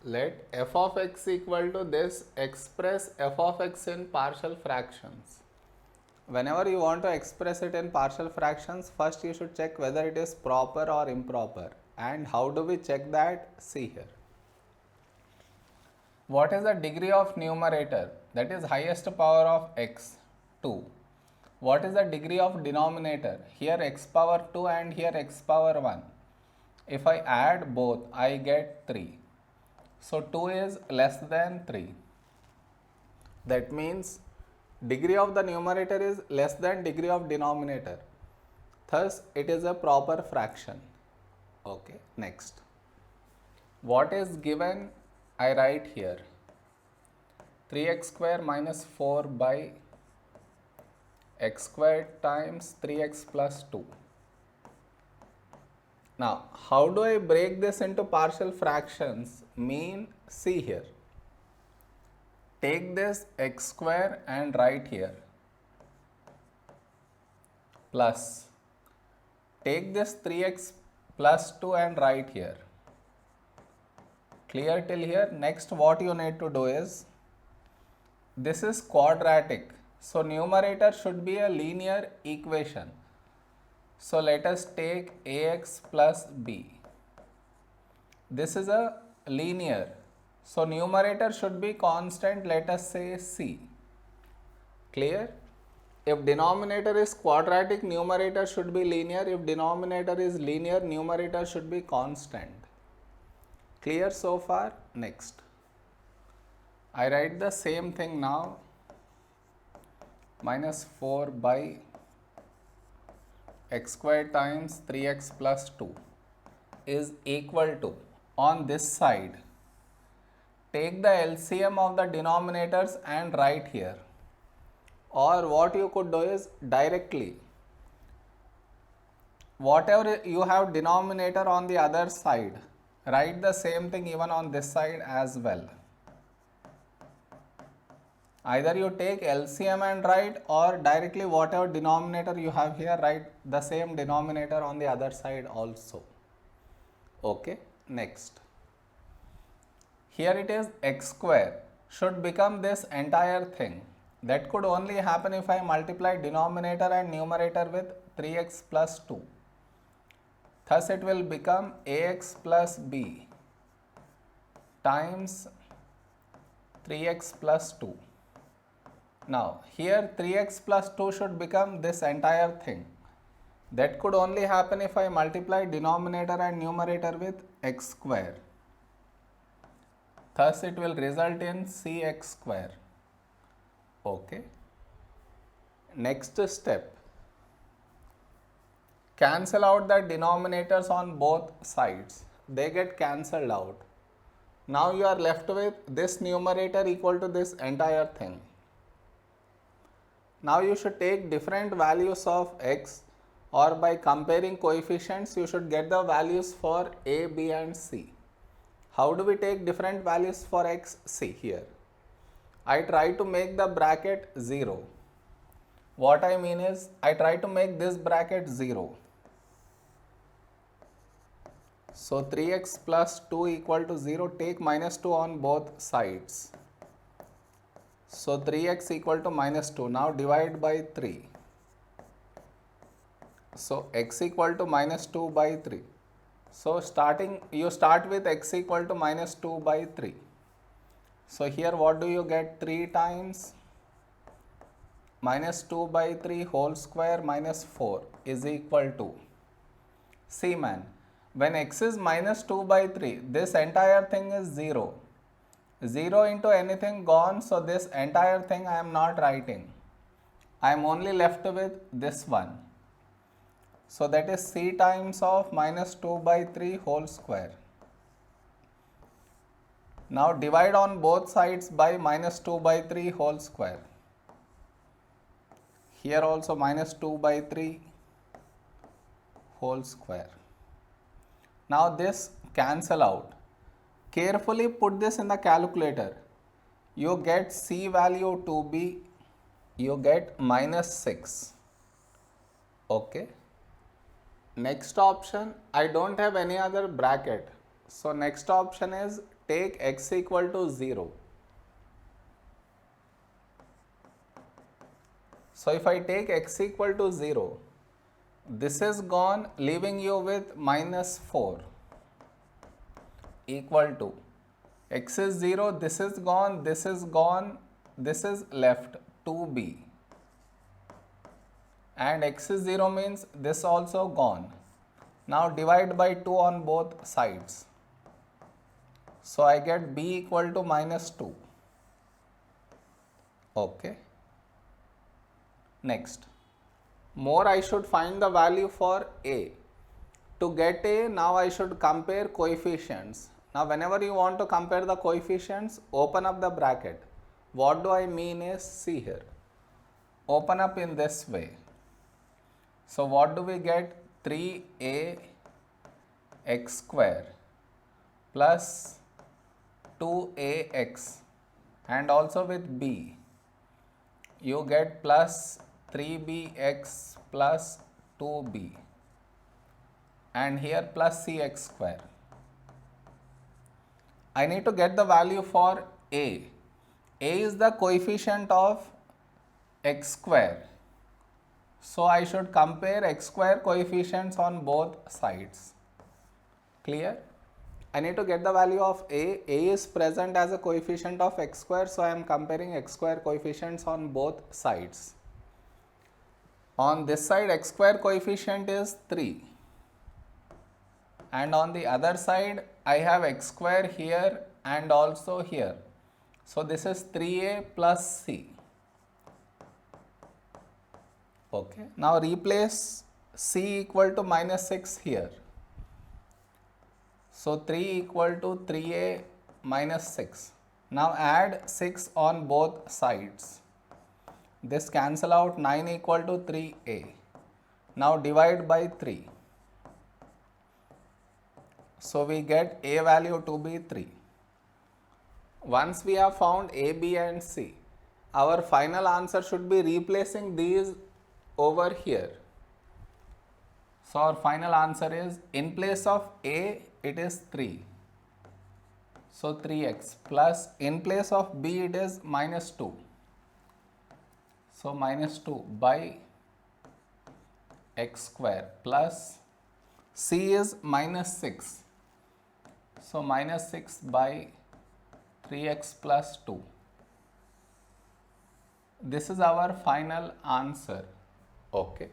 Let f of x equal to this, express f of x in partial fractions. Whenever you want to express it in partial fractions, first you should check whether it is proper or improper. And how do we check that? See here. What is the degree of numerator? That is highest power of x, 2. What is the degree of denominator? Here x power 2 and here x power 1. If I add both, I get 3. So 2 is less than 3. That means degree of the numerator is less than degree of denominator. Thus, it is a proper fraction. Okay, next. What is given? I write here 3x square minus 4 by x squared times 3x plus 2. Now, how do I break this into partial fractions? See here. Take this x square and write here, plus take this 3x plus 2 and write here. Clear till here? Next, what you need to do is, this is quadratic, so numerator should be a linear equation. So let us take ax plus b. This is a linear, so numerator should be constant, let us say c. Clear? If denominator is quadratic, numerator should be linear. If denominator is linear, numerator should be constant. Clear so far? Next. I write the same thing now. Minus 4 by x squared times 3x plus 2 is equal to, on this side, take the LCM of the denominators and write here. Or what you could do is directly, whatever you have denominator on the other side, write the same thing even on this side as well. Either you take LCM and write, or directly whatever denominator you have here, write the same denominator on the other side also. Okay, next. Here it is x square should become this entire thing. That could only happen if I multiply denominator and numerator with 3x plus 2. Thus it will become ax plus b times 3x plus 2. Now here 3x plus 2 should become this entire thing. That could only happen if I multiply denominator and numerator with x square. Thus it will result in cx square. Okay. Next step. Cancel out the denominators on both sides. They get cancelled out. Now you are left with this numerator equal to this entire thing. Now you should take different values of x, or by comparing coefficients you should get the values for a, b and c. How do we take different values for x? See here. I try to make the bracket 0. What I mean is, I try to make this bracket 0. So 3x plus 2 equal to 0, take minus 2 on both sides. So 3x equal to minus 2. Now divide by 3. So x equal to minus 2 by 3. So you start with x equal to minus 2 by 3. So here what do you get? 3 times minus 2 by 3 whole square minus 4 is equal to, see man, when x is minus 2 by 3, this entire thing is 0. 0 into anything gone, so this entire thing I am not writing. I am only left with this one. So that is c times of minus 2 by 3 whole square. Now divide on both sides by minus 2 by 3 whole square. Here also minus 2 by 3 whole square. Now this cancel out. Carefully put this in the calculator. You get c value to be, you get minus 6. Okay. Next option, I don't have any other bracket. So next option is take x equal to 0. So if I take x equal to 0, this is gone, leaving you with minus 4 equal to x is 0, this is gone, this is gone, this is left 2b, and x is 0 means this also gone. Now divide by 2 on both sides. So I get b equal to minus 2. Okay. Next, more I should find the value for a. To get a, now I should compare coefficients. Now whenever you want to compare the coefficients, open up the bracket. What do I mean is, see here, open up in this way. So what do we get? 3a x square plus 2ax, and also with b you get plus 3bx plus 2b, and here plus cx square. I need to get the value for a. A is the coefficient of x square. So I should compare x square coefficients on both sides. Clear? I need to get the value of a. A is present as a coefficient of x square, so I am comparing x square coefficients on both sides. On this side, x square coefficient is 3, and on the other side I have x square here and also here. So this is 3a plus c. Okay. Now replace c equal to minus 6 here. So 3 equal to 3a minus 6. Now add 6 on both sides. This cancel out, 9 equal to 3a. Now divide by 3. So we get a value to be 3. Once we have found a, b and c, our final answer should be replacing these over here. So our final answer is, in place of a it is 3. So 3x, plus in place of b it is minus 2. So minus 2 by x square, plus c is minus 6. So minus 6 by 3x plus 2. This is our final answer. Okay.